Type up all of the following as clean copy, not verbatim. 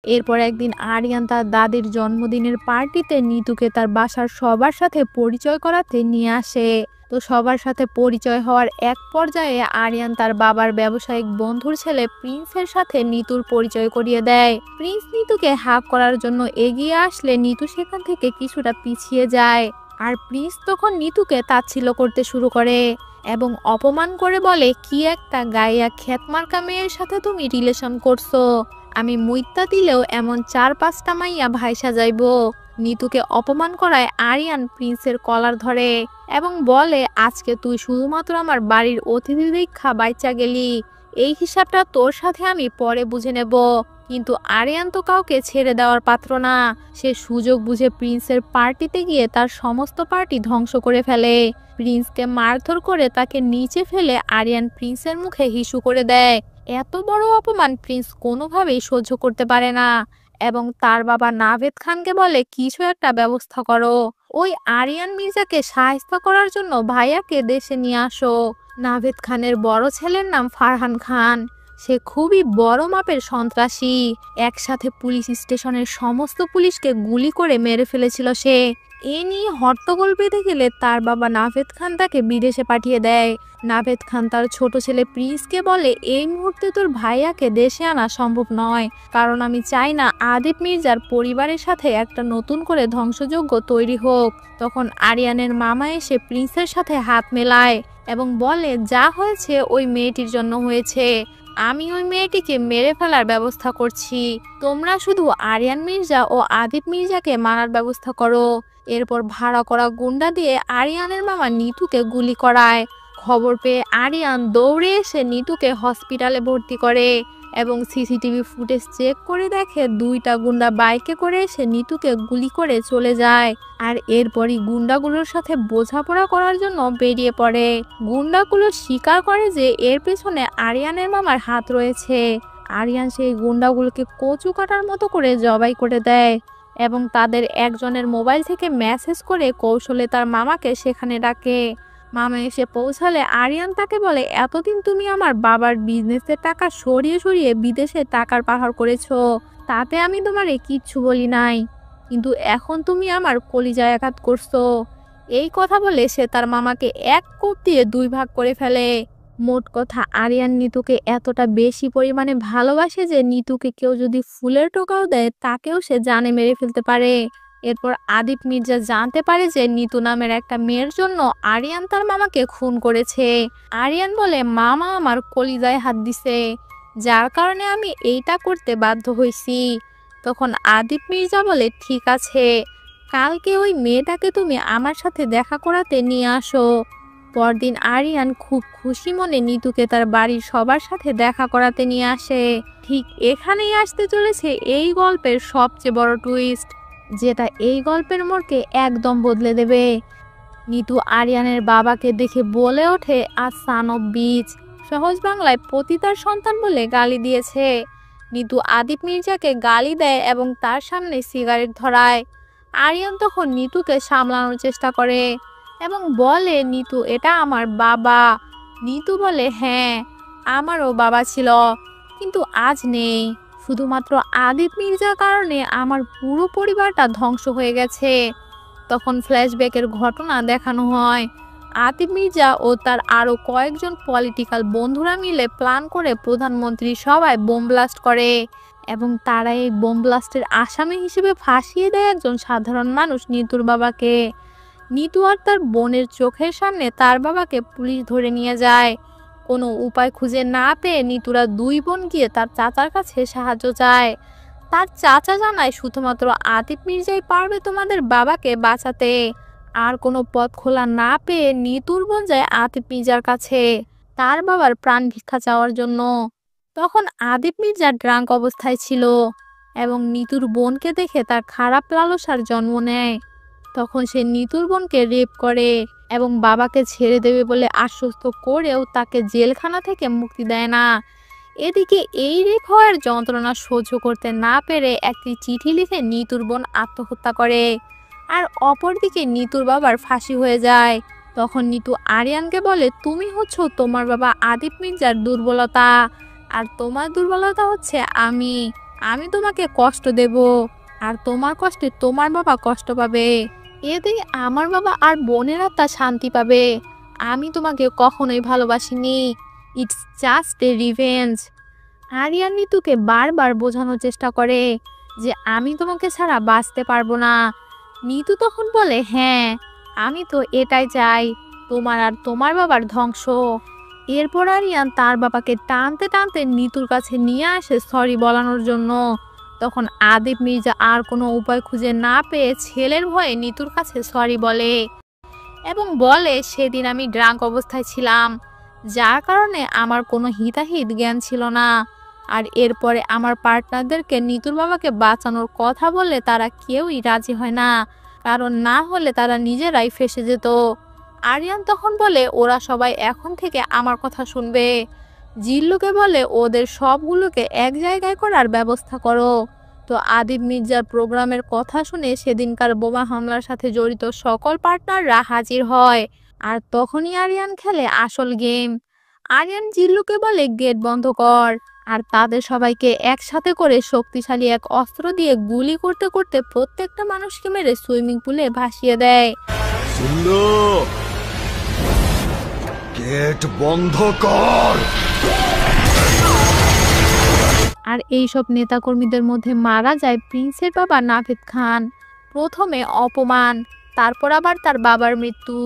এরপর একদিন আরিয়ান তার দাদির জন্মদিনের পার্টিতে নিতুকে তার বাসার সবার সাথে পরিচয় করাতে নিয়ে আসে। তো সবার সাথে পরিচয় হওয়ার এক পর্যায়ে আরিয়ান তার বাবার ব্যবসায়িক বন্ধুর ছেলে প্রিন্সের সাথে নিতুর পরিচয় করিয়ে দেয়। প্রিন্স নিতুকে হাক করার জন্য এগিয়ে আসলে নিতু সেখান থেকে কিছুটা পিছিয়ে যায়। আর প্রিন্স তখন নিতুকে তাচ্ছিল্য করতে শুরু করে এবং অপমান করে বলে, কি একটা গাইয়া খ্যাতমার্কা মেয়ের সাথে তুমি রিলেশন করছো, আমি মুইত্তা দিলেও এমন 4-5টা মাইয়া ভাইসা যাইব। নিতুকে অপমান করায় আরিয়ান প্রিন্সের কলার ধরে এবং বলে, আজকে তুই শুধুমাত্র আমার বাড়ির অতিথি দীক্ষা বাইচা গেলি, এই হিসাবটা তোর সাথে আমি পরে বুঝে নেব। কিন্তু আরিয়ান তো কাউকে ছেড়ে দেওয়ার পাত্র না। সে সুযোগ বুঝে প্রিন্সের পার্টিতে গিয়ে তার সমস্ত পার্টি ধ্বংস করে ফেলে। প্রিন্সকে মারধর করে তাকে নিচে ফেলে আরিয়ান প্রিন্সের মুখে হিসু করে দেয়। এত বড় অপমান প্রিন্স কোনোভাবেই সহ্য করতে পারে না এবং তার বাবা নাভেদ খানকে বলে, কিছু একটা ব্যবস্থা করো, ওই আরিয়ান মির্জাকে সাহায্য করার জন্য ভাইয়াকে দেশে নিয়ে আসো। নাভেদ খানের বড় ছেলের নাম ফারহান খান। সে খুবই বড় মাপের সন্ত্রাসী। একসাথে পুলিশ স্টেশনের সমস্ত পুলিশকে গুলি করে মেরে ফেলেছিল সে। এ নিয়ে হট্টগোল বেঁধে গেলে তার বাবা নাভেদ খান তাকে বিদেশে পাঠিয়ে দেয়। নাভেদ খান তার ছোট ছেলে প্রিন্সকে বলে, এই মুহূর্তে তোর ভাইয়াকে দেশে আনা সম্ভব নয়, কারণ আমি চাই না আদিপ মির্জার পরিবারের সাথে একটা নতুন করে ধ্বংসযজ্ঞ তৈরি হোক। তখন আরিয়ানের মামা এসে প্রিন্সের সাথে হাত মেলায় এবং বলে, যা হয়েছে ওই মেয়েটির জন্য হয়েছে, আমি ওই মেয়েটিকে মেরে ফেলার ব্যবস্থা করছি, তোমরা শুধু আরিয়ান মির্জা ও আদিপ মির্জাকে মারার ব্যবস্থা করো। এরপর ভাড়া করা গুন্ডা দিয়ে আরিয়ানের মামা নিতুকে গুলি করায়। খবর পেয়ে আরিয়ান দৌড়ে এসে নিতুকে হসপিটালে ভর্তি করে এবং সিসিটিভি ফুটেজ চেক করে দেখে 2টা গুন্ডা বাইকে করে এসে নিতুকে গুলি করে চলে যায়। আর এরপরই গুন্ডাগুলোর সাথে বোঝাপড়া করার জন্য বেরিয়ে পড়ে। গুন্ডাগুলো স্বীকার করে যে এর পেছনে আরিয়ানের মামার হাত রয়েছে। আরিয়ান সেই গুন্ডাগুলোকে কচু কাটার মতো করে জবাই করে দেয় এবং তাদের একজনের মোবাইল থেকে মেসেজ করে কৌশলে তার মামাকে সেখানে ডাকে। মামা এসে পৌঁছালে আরিয়ান তাকে বলে, এতদিন তুমি আমার বাবার বিজনেসের টাকা সরিয়ে সরিয়ে বিদেশে টাকার পাহাড় করেছো, তাতে আমি তোমারে কিচ্ছু বলি নাই, কিন্তু এখন তুমি আমার কলিজায় আঘাত করছো। এই কথা বলে সে তার মামাকে এক কোপ দিয়ে 2 ভাগ করে ফেলে। মোট কথা, আরিয়ান নিতুকে এতটা বেশি পরিমাণে ভালোবাসে যে নিতুকে কেউ যদি ফুলের টোকাও দেয় তাকেও সে জানে মেরে ফেলতে পারে। এরপর আদিপ মির্জা জানতে পারে যে নিতু নামের একটা মেয়ের জন্য আরিয়ান তার মামাকে খুন করেছে। আরিয়ান বলে, মামা আমার কলিজায় হাত দিছে, যার কারণে আমি এইটা করতে বাধ্য হয়েছি। তখন আদিপ মির্জা বলে, ঠিক আছে, কালকে ওই মেয়েটাকে তুমি আমার সাথে দেখা করাতে নিয়ে আসো। পরদিন আরিয়ান খুব খুশি মনে নিতুকে তার বাড়ির সবার সাথে দেখা করাতে নিয়ে আসে। ঠিক এখানেই আসতে চলেছে এই গল্পের সবচেয়ে বড় টুইস্ট, যেটা এই গল্পের মোড়কে একদম বদলে দেবে। নিতু আরিয়ানের বাবাকে দেখে বলে ওঠে, আজ সান অফ বিচ, সহজ বাংলায় পতিতার সন্তান বলে গালি দিয়েছে। নিতু আদিপ মির্জাকে গালি দেয় এবং তার সামনে সিগারেট ধরায়। আরিয়ান তখন নিতুকে সামলানোর চেষ্টা করে এবং বলে, নিতু এটা আমার বাবা। নিতু বলে, হ্যাঁ আমারও বাবা ছিল, কিন্তু আজ নেই, শুধুমাত্র আদিপ মির্জার কারণে আমার পুরো পরিবারটা ধ্বংস হয়ে গেছে। তখন ফ্ল্যাশব্যাকের ঘটনা দেখানো হয়। আদিপ মির্জা ও তার আরও কয়েকজন পলিটিক্যাল বন্ধুরা মিলে প্ল্যান করে প্রধানমন্ত্রী সভায় বোম ব্লাস্ট করে এবং তারা এই বোম ব্লাস্টের আসামি হিসেবে ফাঁসিয়ে দেয় একজন সাধারণ মানুষ, নিতুর বাবাকে। নিতু আর তার বোনের চোখের সামনে তার বাবাকে পুলিশ ধরে নিয়ে যায়। কোনো উপায় খুঁজে না পেয়ে নিতুরা 2 বোন গিয়ে তার চাচার কাছে সাহায্য চায়। তার চাচা জানায়, শুধুমাত্র আদিপ মির্জাই পারবে তোমাদের বাবাকে বাঁচাতে। আর কোনো পথ খোলা না পেয়ে নিতুর বোন যায় আদিপ মির্জার কাছে তার বাবার প্রাণ ভিক্ষা চাওয়ার জন্য। তখন আদিপ মির্জা ড্রাঙ্ক অবস্থায় ছিল এবং নিতুর বোনকে দেখে তার খারাপ লালসার জন্ম নেয়। তখন সে নিতুর বোনকে রেপ করে এবং বাবাকে ছেড়ে দেবে বলে আশ্বস্ত করেও তাকে জেলখানা থেকে মুক্তি দেয় না। এদিকে এই রেপ হওয়ার যন্ত্রণা সহ্য করতে না পেরে একটি চিঠি লিখে নিতুর বোন আত্মহত্যা করে। আর অপরদিকে নিতুর বাবার ফাঁসি হয়ে যায়। তখন নিতু আরিয়ানকে বলে, তুমি হচ্ছ তোমার বাবা আদিপ মির্জার দুর্বলতা, আর তোমার দুর্বলতা হচ্ছে আমি। আমি তোমাকে কষ্ট দেব, আর তোমার কষ্টে তোমার বাবা কষ্ট পাবে। এতে আমার বাবা আর বোনের আত্মা শান্তি পাবে। আমি তোমাকে কখনোই ভালোবাসিনি। It's just a revenge. Aryan নিতুকে বারবার বোঝানোর চেষ্টা করে যে আমি তোমাকে ছাড়া বাঁচতে পারবো না। নিতু তখন বলে, হ্যাঁ, আমি তো এটাই চাই, তোমার আর তোমার বাবার ধ্বংস। এরপর আরিয়ান তার বাবাকে টানতে টানতে নিতুর কাছে নিয়ে আসে সরি বলানোর জন্য। তখন আদিব মির্জা আর কোনো উপায় খুঁজে না পেয়ে ছেলের ভয়ে নিতুর কাছে সরি বলে এবং বলে, সেদিন আমি ড্রাঙ্ক অবস্থায় ছিলাম, যার কারণে আমার কোনো হিতাহিত জ্ঞান ছিল না। আর এরপরে আমার পার্টনারদেরকে নিতুর বাবাকে বাঁচানোর কথা বললে তারা কেউই রাজি হয় না, কারণ না হলে তারা নিজেরাই ফেঁসে যেত। আরিয়ান তখন বলে, ওরা সবাই এখন থেকে আমার কথা শুনবে। জিল্লুকে বলে ওদের সবগুলোকে এক জায়গায় করার ব্যবস্থা করো। তো আদিব মির্জার প্রোগ্রামের কথা শুনে সেদিনকার বোমা হামলার সাথে জড়িত সকল পার্টনাররা হাজির হয়। আর তখনই আরিয়ান খেলে আসল গেম। আরিয়ান জিল্লুকে বলে গেট বন্ধ কর, আর তাদের সবাইকে একসাথে করে শক্তিশালী এক অস্ত্র দিয়ে গুলি করতে করতে প্রত্যেকটা মানুষকে মেরে সুইমিং পুলে ভাসিয়ে দেয়। জিল্লু, গেট বন্ধ কর। আর এইসব নেতাকর্মীদের মধ্যে মারা যায় প্রিন্সের বাবা নাভিদ খান। প্রথমে অপমান, তারপর আবার তার বাবার মৃত্যু।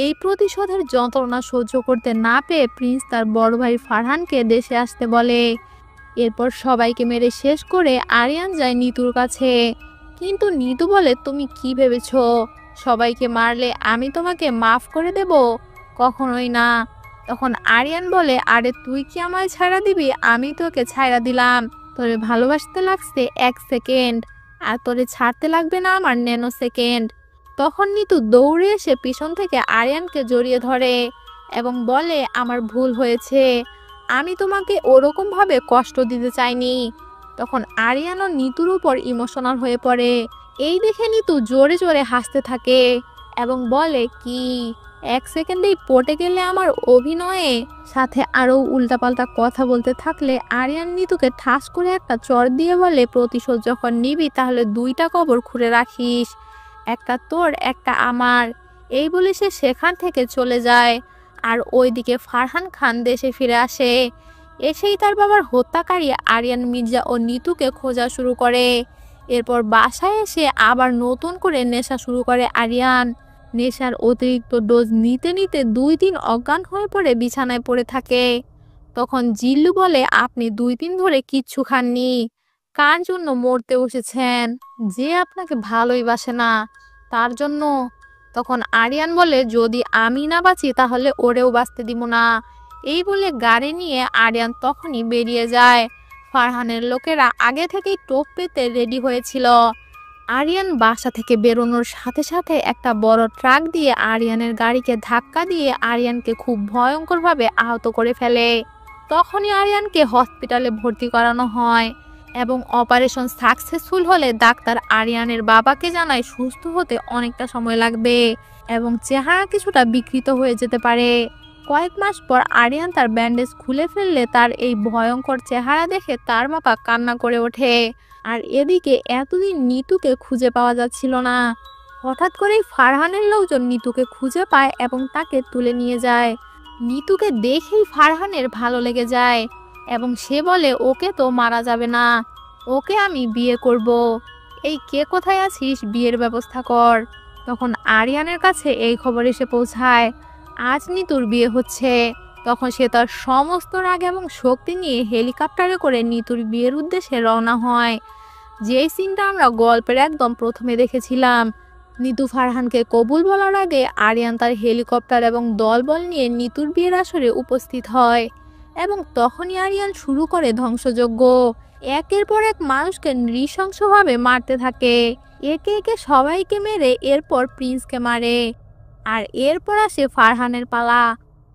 এই প্রতিশোধের যন্ত্রণা সহ্য করতে না পেয়ে প্রিন্স তার বড় ভাই ফারহানকে দেশে আসতে বলে। এরপর সবাইকে মেরে শেষ করে আরিয়ান যায় নিতুর কাছে। কিন্তু নিতু বলে, তুমি কি ভেবেছো সবাইকে মারলে আমি তোমাকে মাফ করে দেব? কখনোই না। তখন আরিয়ান বলে, আরে তুই কি আমায় ছাড়া দিবি? আমি তোকে ছাড়া দিলাম, তোরে ভালোবাসতে লাগছে 1 সেকেন্ড, আর তোরে ছাড়তে লাগবে না আমার ন্যানো সেকেন্ড। তখন নিতু দৌড়ে এসে পিছন থেকে আরিয়ানকে জড়িয়ে ধরে এবং বলে, আমার ভুল হয়েছে, আমি তোমাকে ওরকম ভাবে কষ্ট দিতে চাইনি। তখন আরিয়ানও নিতুর উপর ইমোশনাল হয়ে পড়ে। এই দেখে নিতু জোরে জোরে হাসতে থাকে এবং বলে, কি 1 সেকেন্ডেই পটে গেলে আমার অভিনয়ে? সাথে আরো উল্টাপাল্টা কথা বলতে থাকলে আরিয়ান নিতুকে ঠাস করে একটা চড় দিয়ে বলে, প্রতিশোধ যখন নিবি তাহলে 2টা কবর খুঁড়ে রাখিস, একটা তোর একটা আমার। এই বলে সে সেখান থেকে চলে যায়। আর ওইদিকে ফারহান খান দেশে ফিরে আসে। এসেই তার বাবার হত্যাকারী আরিয়ান মির্জা ও নিতুকে খোঁজা শুরু করে। এরপর বাসায় এসে আবার নতুন করে নেশা শুরু করে আরিয়ান। নেশার অতিরিক্ত ডোজ নিতে নিতে 2 দিন অজ্ঞান হয়ে পড়ে বিছানায় পড়ে থাকে। তখন জিল্লু বলে, আপনি 2 দিন ধরে কিচ্ছু খাননি, কার জন্য মরতে বসেছেন? যে আপনাকে ভালোই বাসে না, তার জন্য। তখন আরিয়ান বলে, যদি আমি না বাঁচি তাহলে ওরেও বাঁচতে দিব না। এই বলে গাড়ি নিয়ে আরিয়ান তখনই বেরিয়ে যায়। ফারহানের লোকেরা আগে থেকেই টোপ পেতে রেডি হয়েছিল। আরিয়ান বাসা থেকে বেরোনোর সাথে সাথে একটা বড় ট্রাক দিয়ে আরিয়ানের গাড়িকে ধাক্কা দিয়ে আরিয়ানকে খুব ভয়ঙ্করভাবে আহত করে ফেলে। তখনই আরিয়ানকে হসপিটালে ভর্তি করানো হয় এবং অপারেশন সাকসেসফুল হলে ডাক্তার আরিয়ানের বাবাকে জানায় সুস্থ হতে অনেকটা সময় লাগবে এবং চেহারা কিছুটা বিকৃত হয়ে যেতে পারে। কয়েক মাস পর আরিয়ান তার ব্যান্ডেজ খুলে ফেললে তার এই ভয়ঙ্কর চেহারা দেখে তার বাবা কান্না করে ওঠে। আর এদিকে এতদিন নিতুকে খুঁজে পাওয়া যাচ্ছিল না। হঠাৎ করেই ফারহানের লোকজন নিতুকে খুঁজে পায় এবং তাকে তুলে নিয়ে যায়। নিতুকে দেখেই ফারহানের ভালো লেগে যায় এবং সে বলে, ওকে তো মারা যাবে না, ওকে আমি বিয়ে করব। এই কে কোথায় আছিস, বিয়ের ব্যবস্থা কর। তখন আরিয়ানের কাছে এই খবর এসে পৌঁছায়, আজ নিতুর বিয়ে হচ্ছে। তখন সে তার সমস্ত রাগ এবং শক্তি নিয়ে হেলিকপ্টারে করে নিতুর বিয়ের উদ্দেশ্যে রওনা হয়। যেই সিনটা আমরা গল্পের একদম প্রথমে দেখেছিলাম। নিতু ফারহানকে কবুল বলার আগে আরিয়ান তার হেলিকপ্টার এবং দলবল নিয়ে নিতুর বিয়ের আসরে উপস্থিত হয় এবং তখনই আরিয়ান শুরু করে ধ্বংসযজ্ঞ। একের পর এক মানুষকে নৃশংসভাবে মারতে থাকে, একে একে সবাইকে মেরে এরপর প্রিন্সকে মারে। আর এরপর আসে ফারহানের পালা।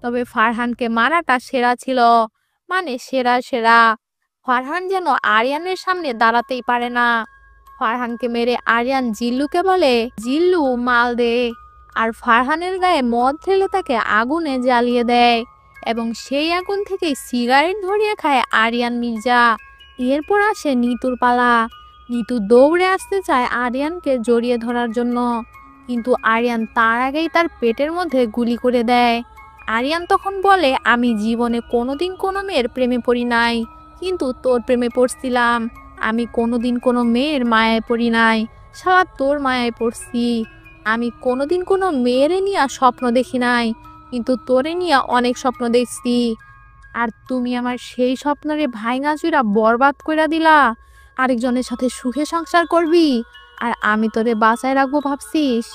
তবে ফারহানকে মারাটা সেরা ছিল, মানে সেরা সেরা। ফারহান যেন আরিয়ানের সামনে দাঁড়াতেই পারে না। ফারহানকে মেরে আরিয়ান জিল্লুকে বলে, জিল্লু মাল দে। আর ফারহানের গায়ে মদ ঢেলে তাকে আগুনে জ্বালিয়ে দেয় এবং সেই আগুন থেকেই সিগারেট ধরিয়ে খায় আরিয়ান মির্জা। এরপর আসে নিতুর পালা। নিতু দৌড়ে আসতে চায় আরিয়ানকে জড়িয়ে ধরার জন্য, কিন্তু আরিয়ান তার আগেই তার পেটের মধ্যে গুলি করে দেয়। আরিয়ান তখন বলে, আমি জীবনে কোনোদিন কোনো মেয়ের প্রেমে পড়ি নাই, কিন্তু তোর প্রেমে পড়ছিলাম। আমি কোনোদিন কোনো মেয়ের মায়ায় পড়ি নাই, সারা তোর মায়ায় পড়ছি। আমি কোনোদিন কোনো মেয়েরে নিয়ে স্বপ্ন দেখি নাই, কিন্তু তোরে নিয়ে অনেক স্বপ্ন দেখছি। আর তুমি আমার সেই স্বপ্নরে ভাইঙা চুরা বরবাদ কইরা দিলা। আরেকজনের সাথে সুখে সংসার করবি, আর আমি তোরে বাঁচায় রাখবো ভাবছিস?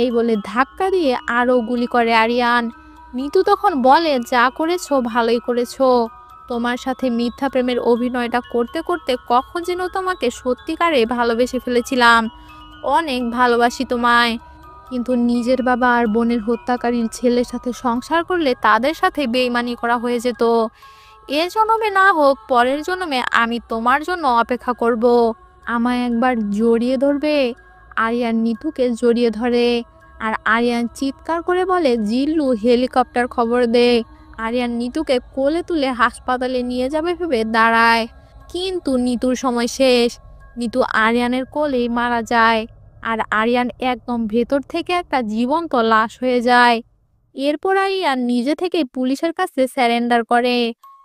এই বলে ধাক্কা দিয়ে আরও গুলি করে আরিয়ান। নিতু তখন বলে, যা করেছো ভালোই করেছো। তোমার সাথে মিথ্যা প্রেমের অভিনয়টা করতে করতে কখন যেন তোমাকে সত্যিকারে ভালোবেসে ফেলেছিলাম। অনেক ভালোবাসি তোমায়, কিন্তু নিজের বাবা আর বোনের হত্যাকারীর ছেলের সাথে সংসার করলে তাদের সাথে বেইমানি করা হয়ে যেত। এ জন্মে না হোক পরের জন্মে আমি তোমার জন্য অপেক্ষা করব। আমায় একবার জড়িয়ে ধরবে? আরিয়ান নিতুকে জড়িয়ে ধরে, আর আরিয়ান চিৎকার করে বলে, জিল্লু হেলিকপ্টার খবর দে। আরিয়ান নিতুকে কোলে তুলে হাসপাতালে নিয়ে যাবে ভেবে দাঁড়ায়, কিন্তু নিতুর সময় শেষ। নিতু আরিয়ানের কোলেই মারা যায়, আর আরিয়ান একদম ভেতর থেকে একটা জীবন্ত লাশ হয়ে যায়। এরপর আরিয়ান নিজে থেকে পুলিশের কাছে স্যারেন্ডার করে,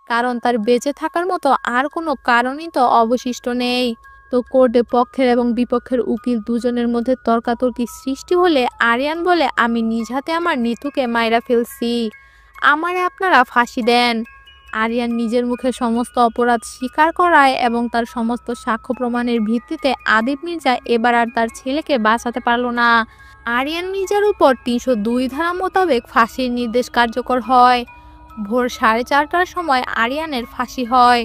কারণ তার বেঁচে থাকার মতো আর কোনো কারণই তো অবশিষ্ট নেই। তো কোর্টে পক্ষের এবং বিপক্ষের উকিল দুজনের মধ্যে তর্কাতর্কি সৃষ্টি হলে আরিয়ান বলে, আমি নিজ হাতে আমার নিতুকে মাইরা ফেলছি, আমারে আপনারা ফাঁসি দেন। আরিয়ান নিজের মুখে সমস্ত অপরাধ স্বীকার করায় এবং তার সমস্ত সাক্ষ্য প্রমাণের ভিত্তিতে আদিব মির্জা এবার আর তার ছেলেকে বাঁচাতে পারল না। আরিয়ান মির্জার উপর ৩০২ ধারা মোতাবেক ফাঁসির নির্দেশ কার্যকর হয়। ভোর 4:30টার সময় আরিয়ানের ফাঁসি হয়।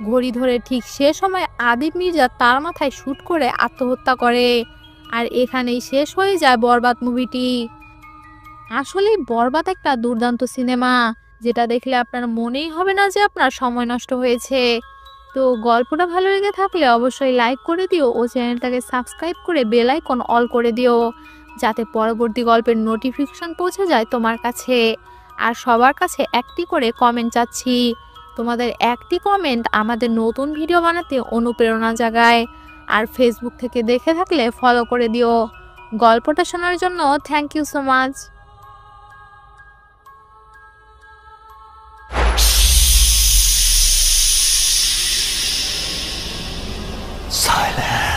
ঘড়ি ধরে ঠিক সে সময় আদিব মির্জা তার মাথায় শুট করে আত্মহত্যা করে। আর এখানেই শেষ হয়ে যায় বরবাদ মুভিটি। আসলে বরবাদ একটা দুর্দান্ত সিনেমা, যেটা দেখলে আপনার মনেই হবে না যে আপনার সময় নষ্ট হয়েছে। তো গল্পটা ভালো লেগে থাকলে অবশ্যই লাইক করে দিও ও চ্যানেলটাকে সাবস্ক্রাইব করে বেল আইকন অল করে দিও, যাতে পরবর্তী গল্পের নোটিফিকেশন পৌঁছে যায় তোমার কাছে। আর সবার কাছে একটি করে কমেন্ট চাচ্ছি, তোমাদের একটি কমেন্ট আমাদের নতুন ভিডিও বানাতে অনুপ্রেরণা জাগায়। আর ফেসবুক থেকে দেখে থাকলে ফলো করে দিও। গল্পটা শোনার জন্য thank you so much. Silence.